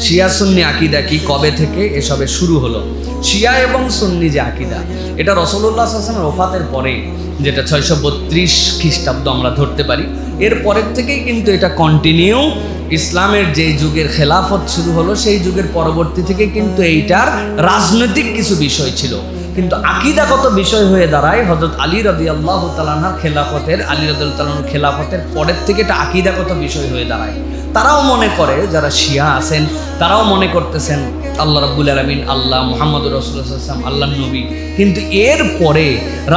শিয়া সুন্নি আকিদা কি, কবে থেকে এসবে শুরু হলো? শিয়া এবং সুন্নি যে আকিদা, এটা রাসূলুল্লাহ সাল্লাল্লাহু আলাইহি ওয়াসাল্লামের ওফাতের পরে, যেটা 632 খ্রিস্টাব্দ আমরা ধরতে পারি, এর পরের থেকেই কিন্তু এটা কন্টিনিউ। ইসলামের যে যুগের খেলাফত শুরু হলো সেই যুগের পরবর্তী থেকে কিন্তু এইটার রাজনৈতিক কিছু বিষয় ছিল, কিন্তু আকিদাগত বিষয় হয়ে দাঁড়ায় হযরত আলী রাদিয়াল্লাহু তাআলা আনহুর খেলাফতের, আলী রাদিয়াল্লাহু তাআলা আনহুর খেলাফতের পরের থেকে এটা আকিদাগত বিষয় হয়ে দাঁড়ায়। তারাও মনে করে, যারা শিয়া আছেন তারাও মনে করতেছেন আল্লাহ রাব্বুল আলামিন আল্লাহ, মুহাম্মদুর রাসূলুল্লাহ সাল্লাল্লাহু আলাইহি ওয়াসাল্লাম আল্লাহর নবী, কিন্তু এর পরে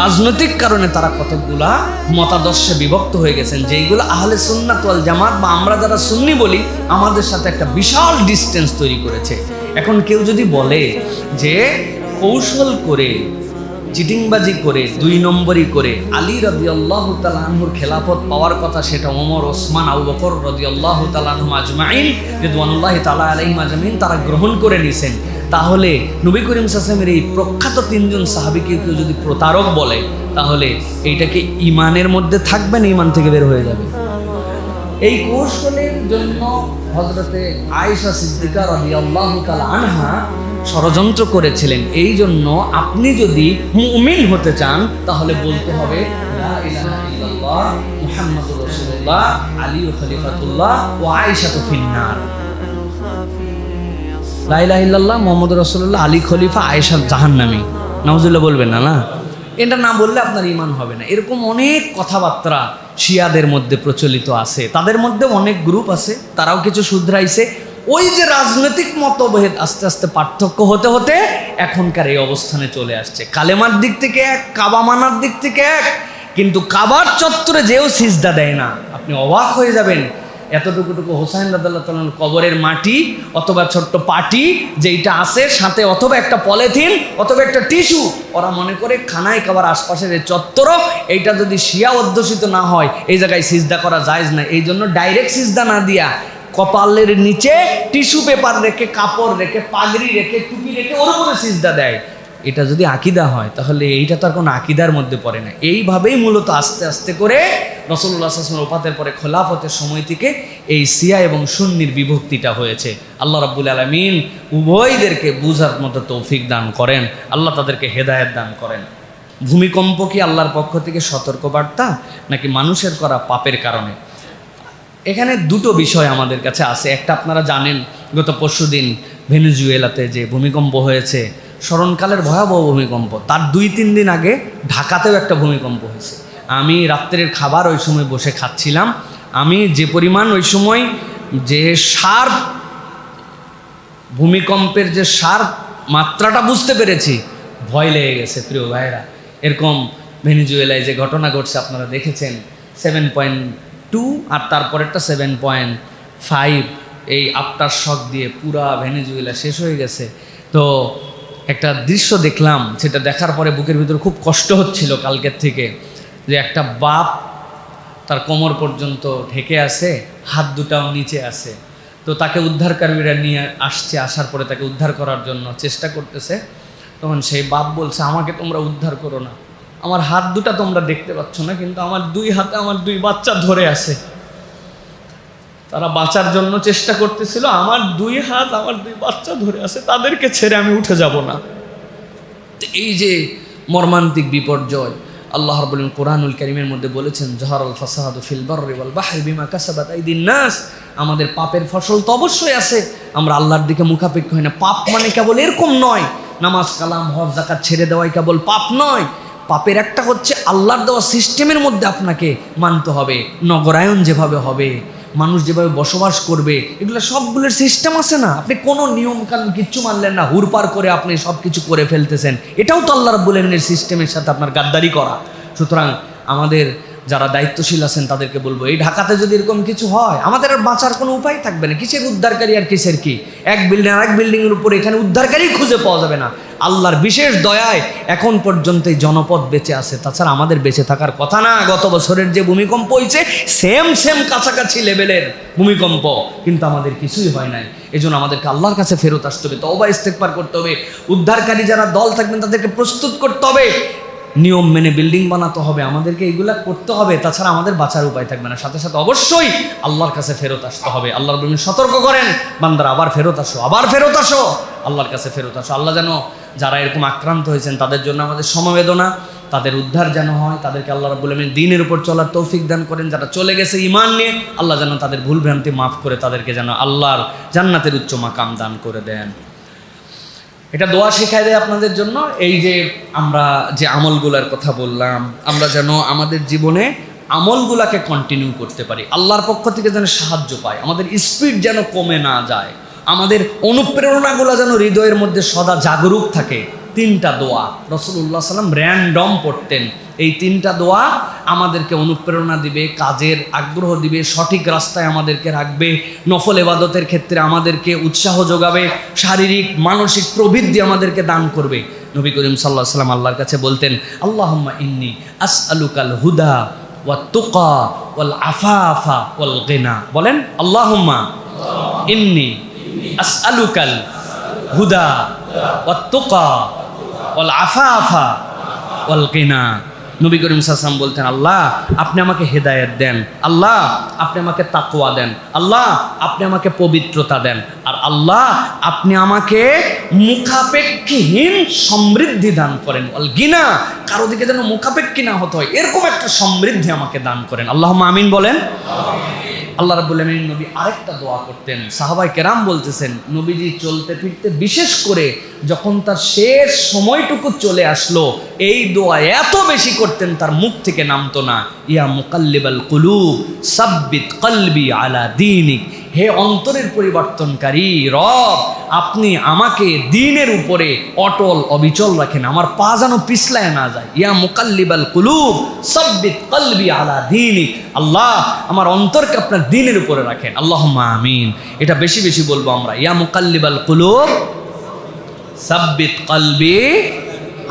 রাজনৈতিক কারণে তারা কতগুলা মতাদর্শে বিভক্ত হয়ে গেছেন, যেইগুলো আহলে সুন্নাত ওয়াল জামাত বা আমরা যারা সুন্নি বলি আমাদের সাথে একটা বিশাল ডিস্টেন্স তৈরি করেছে। এখন কেউ যদি বলে যে কৌশল করে, চিটিংবাজি করে, 2 নম্বরই করে আলী রাদিয়াল্লাহু তাআলা আনহুর খেলাফত পাওয়ার কথা, সেটা ওমর, ওসমান, আবু বকর রাদিয়াল্লাহু তাআলা আনহুম আজমাইন রিদওয়ানুল্লাহি তাআলা আলাইহিম আজমাইন তারা গ্রহণ করে নিয়েছেন, তাহলে নবী করিম সাল্লাল্লাহু আলাইহি ওয়াসাল্লামের এই প্রখ্যাত 3 জন সাহাবীকে কেউ যদি প্রতারক বলে, তাহলে এইটাকে ঈমানের মধ্যে থাকবে না, ঈমান থেকে বের হয়ে যাবে। এই কৌশলের জন্য হযরতে আয়েশা সিদ্দিকা রাদিয়াল্লাহু তাআলা আনহা ষড়যন্ত্র করেছিলেন। এই জন্য আপনি যদি মুমিন হতে চান তাহলে বলতে হবে লা ইলাহা ইল্লাল্লাহ মুহাম্মাদুর রাসূলুল্লাহ আলী খলিফাতুল্লাহ ওয়া আয়েশাতু ফিন্নার। লা ইলাহা ইল্লাল্লাহ মুহাম্মাদুর রাসূলুল্লাহ আলী খলিফা, আয়েশা জাহান্নামী। নাউজুবিল্লাহ বলবেন না, না, এটা না বললে আপনার ঈমান হবে না। এরকম অনেক কথাবার্তা শিয়াদের মধ্যে প্রচলিত আছে, তাদের মধ্যে অনেক গ্রুপ আছে, তারাও কিছু শুধরাইছে। ওই যে রাজনৈতিক মতভেদ আস্তে আস্তে পার্থক্য হতে হতে এখনকার এই অবস্থানে চলে আসছে। কালেমার দিক থেকে এক, কাবা মানার দিক থেকে এক, কিন্তু কাবার চত্বরে যেও সিজদা দেয় না। আপনি অবাক হয়ে যাবেন, এতটুকুটুকু হোসাইন রাদিয়াল্লাহু তাআলা কবরের মাটি অথবা ছোট্ট পাটি যেইটা আছে সাথে, অথবা একটা পলিথিন অথবা একটা টিস্যু, ওরা মনে করে খানায় কাবার আশপাশের এই চত্বর, এইটা যদি শিয়া অধ্যুষিত না হয় এই জায়গায় সিজদা করা জায়েজ না। এই জন্য ডাইরেক্ট সিজদা না দিয়া কপালের নিচে টিস্যু পেপার রেখে, কাপড় রেখে, পাগড়ি রেখে, টুপি রেখে ওর উপরে সিজদা দেয়। এটা যদি আকিদা হয় তাহলে এইটা তো আর কোনো আকিদার মধ্যে পড়ে না। এইভাবেই মূলত আস্তে আস্তে করে রাসূলুল্লাহ সাল্লাল্লাহু আলাইহি ওয়াসাল্লামের ওফাতের পরে খেলাফতের সময় থেকে এই শিয়া এবং সুন্নির বিভক্তিটা হয়েছে। আল্লাহ রাব্বুল আলামিন উভয়দেরকে বুঝার মতো তৌফিক দান করেন, আল্লাহ তাদেরকে হেদায়েত দান করেন। ভূমিকম্প কি আল্লাহর পক্ষ থেকে সতর্কবার্তা নাকি মানুষের করা পাপের কারণে? এখানে দুটো বিষয় আমাদের কাছে আছে। একটা আপনারা জানেন, গত পরশুদিন ভেনেজুয়েলাতে যে ভূমিকম্প হয়েছে, স্মরণকালের ভয়াবহ ভূমিকম্প, তার 2-3 দিন আগে ঢাকাতেও একটা ভূমিকম্প হয়েছে। আমি রাত্রের খাবার ওই সময় বসে খাচ্ছিলাম, আমি যে পরিমাণ ওই সময় যে শার্প ভূমিকম্পের যে শার্প মাত্রাটা বুঝতে পেরেছি, ভয় লেগে গেছে প্রিয় ভাইরা। এরকম ভেনেজুয়েলায় যে ঘটনা ঘটছে আপনারা দেখেছেন, 7.2 আর তারপরেরটা 7.5, এই আফটার শক দিয়ে পুরা ভেনেজুয়েলা শেষ হয়ে গেছে। তো একটা দৃশ্য দেখলাম, সেটা দেখার পরে বুকের ভিতরে খুব কষ্ট হচ্ছিল কালকের থেকে, যে একটা বাপ তার কোমর পর্যন্ত ঢেকে আছে, হাত দুটাও নিচে আছে। তো তাকে উদ্ধারকারীরা নিয়ে আসছে, আসার পরে তাকে উদ্ধার করার জন্য চেষ্টা করতেছে। তখন সেই বাপ বলছে, আমাকে তোমরা উদ্ধার করো না, আমার হাত দুটা তোমরা দেখতে পাচ্ছ না, কিন্তু আমার 2 হাতে আমার 2 বাচ্চা ধরে আছে। তারা বাঁচার জন্য চেষ্টা করতেছিল, আমার 2 হাত আমার 2 বাচ্চা ধরে আছে, তাদেরকে ছেড়ে আমি উঠে যাব না। এই যে মর্মান্তিক বিপর্যয়, আল্লাহ রাব্বুল আলামিন কোরআনুল কারীমের মধ্যে বলেছেন, জাহারাল ফাসাদু ফিল বাররি ওয়াল বাহরি বিমা কাসাবাত আইদিন নাস। আমাদের পাপের ফসল তো অবশ্যই আছে, আমরা আল্লাহর দিকে মুখাপেক্ষ হই না। পাপ মানে কেবল এরকম নয়, নামাজ কালাম হজ যাকাত ছেড়ে দেওয়াই কেবল পাপ নয়। পাপের একটা হচ্ছে আল্লাহর দেওয়া সিস্টেমের মধ্যে আপনাকে মানতে হবে, নগরায়ন যেভাবে হবে, মানুষ যেভাবে বসবাস করবে, এগুলো সবগুলোর সিস্টেম আছে না। আপনি কোনো নিয়মকানুন কিচ্ছু মানলেন না, হুড়পাড় করে আপনি সব কিছু করে ফেলতেছেন, এটাও তো আল্লাহ রাব্বুল আলামিনের সিস্টেমের সাথে আপনার গাদ্দারি করা। সুতরাং আমাদের যারা দায়িত্বশীল আছেন তাদেরকে বলবো, এই ঢাকাতে যদি এরকম কিছু হয় আমাদের আর বাঁচার কোনো উপায় থাকবে না। কিসের উদ্ধারকারী আর কিসের কি, এক বিল্ডিং আর এক বিল্ডিংয়ের উপরে এখানে উদ্ধারকারী খুঁজে পাওয়া যাবে না। আল্লাহর বিশেষ দয়ায় এখন পর্যন্ত এই জনপদ বেঁচে আছে, তাছাড়া আমাদের বেঁচে থাকার কথা না। গত বছরের যে ভূমিকম্প হয়েছে সেম কাছাকাছি লেভেলের ভূমিকম্প, কিন্তু আমাদের কিছুই হয় নাই। এজন্য আমাদেরকে আল্লাহর কাছে ফেরত আসতে হবে, তওবা ইস্তেগফার করতে হবে, উদ্ধারকারী যারা দল থাকবেন তাদেরকে প্রস্তুত করতে হবে। নিয়ম মেনে বিল্ডিং বানাতে হবে, আমাদেরকে এইগুলা করতে হবে, তাছাড়া আমাদের বাঁচার উপায় থাকবে না। সাথে সাথে অবশ্যই আল্লাহর কাছে ফেরত আসতে হবে। আল্লাহর রাব্বুল আলামিন সতর্ক করেন, বান্দারা আবার ফেরত আসো, আবার ফেরত আসো, আল্লাহর কাছে ফেরত আসো। আল্লাহ যেন যারা এরকম আক্রান্ত হয়েছেন তাদের জন্য আমাদের সমবেদনা, তাদের উদ্ধার যেন হয়, তাদেরকে আল্লাহ রাব্বুল আলামিন দ্বীনের উপর চলার তৌফিক দান করেন। যারা চলে গেছে ঈমান নিয়ে, আল্লাহ যেন তাদের ভুল ভ্রান্তি মাফ করে তাদেরকে যেন আল্লাহর জান্নাতের উচ্চ মাকাম দান করে দেন। এটা দোয়া শেখায় দেয় আপনাদের জন্য। এই যে আমরা যে আমলগুলার কথা বললাম, আমরা যেন আমাদের জীবনে আমলগুলাকে কন্টিনিউ করতে পারি, আল্লাহর পক্ষ থেকে যেন সাহায্য পাই, আমাদের স্পিড যেন কমে না যায়, আমাদের অনুপ্রেরণাগুলো যেন হৃদয়ের মধ্যে সদা জাগরুক থাকে। তিনটা দোয়া রাসূলুল্লাহ সাল্লাম র্যান্ডম পড়তেন। এই তিনটা দোয়া আমাদেরকে অনুপ্রেরণা দিবে, কাজের আগ্রহ দিবে, সঠিক রাস্তায় আমাদেরকে রাখবে, নফল ইবাদতের ক্ষেত্রে আমাদেরকে উৎসাহ যোগাবে, শারীরিক মানসিক প্রবৃদ্ধি আমাদেরকে দান করবে। নবী করিম সাল্লাল্লাহু আলাইহি ওয়াসাল্লাম আল্লাহর কাছে বলতেন, আল্লাহুম্মা ইন্নী আসআলুকাল হুদা ওয়াত তুকা ওয়াল আফাফা ওয়াল গিনা। বলেন, আল্লাহুম্মা ইন্নী আসআলুকাল হুদা ওয়াত তুকা ওয়াল আফাফা ওয়াল গিনা। নবী করিম সাল্লাল্লাহু আলাইহি ওয়াসাল্লাম বলতেন, আল্লাহ আপনি আমাকে হেদায়েত দেন, আল্লাহ আপনি আমাকে তাকওয়া দেন, আল্লাহ আপনি আমাকে পবিত্রতা দেন, আর আল্লাহ আপনি আমাকে মুখাপেক্ষীহীন সমৃদ্ধি দান করেন। ওয়াল গিনা, কারো দিকে যেন মুখাপেক্ষী না হতে হয়, এরকম একটা সমৃদ্ধি আমাকে দান করেন। আল্লাহুম্মা আমিন বলেন। আল্লাহ রাব্বুল আলামিন নবী আরেকটা দোয়া করতেন। সাহাবায়ে কেরাম বলতেছেন, নবীজি চলতে ফিরতে বিশেষ করে যখন তার শেষ সময়টুকু চলে আসলো, এই দোয়া এত বেশি করতেন তার মুখ থেকে নামতো না। ইয়া মুকাল্লিবাল কুলুব সাব্বিত কলবি আলা দীনিক। হে অন্তরের পরিবর্তনকারী রব, আপনি আমাকে দ্বীনের উপরে অটল অবিচল রাখেন, আমার পা যেন পিছলায় না যায়। ইয়া মুকাল্লিবাল কুলুব সাব্বিত কলবি আলা দীনিক। আল্লাহ আমার অন্তরকে আপনার দ্বীনের উপরে রাখেন। আল্লাহুম্মা আমিন। এটা বেশি বেশি বলবো আমরা। ইয়া মুকাল্লিবাল কুলুব সাব্বিত কলবি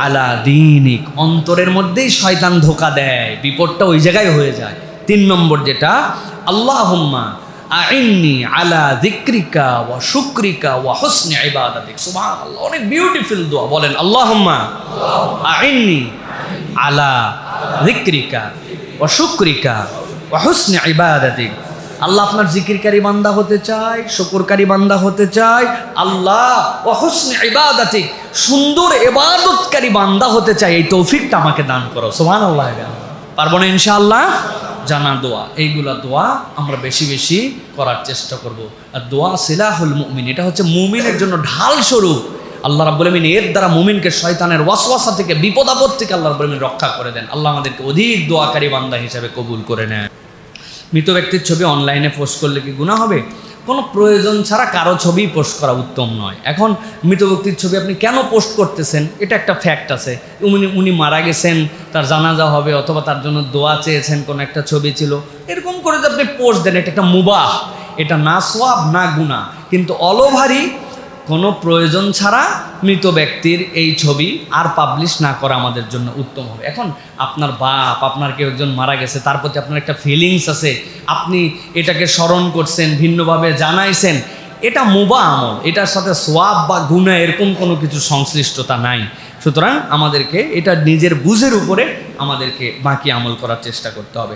আলা দীনিক। অন্তরের মধ্যেই শয়তান ধোকা দেয়, বিপদটা ওই জায়গায় হয়ে যায়। 3 নম্বর যেটা, আল্লাহুম্মা আইন্নি আলা যিকরিকা ওয়া শুকরিকা ওয়া হুসনি ইবাদাতিক। সুবহানাল্লাহ, অনেক বিউটিফুল দোয়া। বলেন, আল্লাহুম্মা আইন্নি আলা যিকরিকা ওয়া শুকরিকা ওয়া হুসনি ইবাদাতিক। আল্লাহ আপনার জিকিরকারী বান্দা হতে চায়, শুকরকারী বান্দা হতে চায়। আল্লাহ ওয়া হুসনি ইবাদাতিক, সুন্দর ইবাদতকারী বান্দা হতে চায়, এই তৌফিকটা আমাকে দান করো। সুবহানাল্লাহ। পারবো না ইনশাআল্লাহ? জানা দোয়া, এইগুলা দোয়া আমরা বেশি বেশি করার চেষ্টা করব। আর দোয়া সিলাহুল মুমিন, এটা হচ্ছে মুমিনের জন্য ঢাল স্বরূপ। আল্লাহ রাব্বুল আমিন এর দ্বারা মুমিনকে শয়তানের ওয়াসওয়াসা থেকে, বিপদ আপদ থেকে আল্লাহ রাব্বুল আমিন রক্ষা করে দেন। আল্লাহ আমাদেরকে অধিক দোয়াকারী বান্দা হিসেবে কবুল করে নেন। মৃত ব্যক্তির ছবি অনলাইনে পোস্ট করলে কি গুনাহ হবে? কোনো প্রয়োজন ছাড়া কারো ছবি পোস্ট করা উত্তম নয়। এখন মৃত ব্যক্তির ছবি আপনি কেন পোস্ট করতেছেন, এটা একটা ফ্যাক্ট আছে। উনি মারা গেছেন, তার জানাজা হবে, অথবা তার জন্য দোয়া চেয়েছেন, কোনো একটা ছবি ছিল, এরকম করে যে আপনি পোস্ট দেন, এটা একটা মুবাহ, এটা না সওয়াব না গুনাহ। কিন্তু অলভারি কোনো প্রয়োজন ছাড়া মৃত ব্যক্তির এই ছবি আর পাবলিশ না করা আমাদের জন্য উত্তম হবে। এখন আপনার বাপ, আপনার কেউ একজন মারা গেছে, তার প্রতি আপনার একটা ফিলিংস আছে, আপনি এটাকে স্মরণ করছেন, ভিন্নভাবে জানাইছেন, এটা মুবাহ আমল, এটার সাথে সওয়াব বা গুনাহ এরকম কোনো কিছু সংশ্লিষ্টতা নাই। সুতরাং আমাদেরকে এটা নিজের বুঝের উপরে আমাদেরকে বাকি আমল করার চেষ্টা করতে হবে।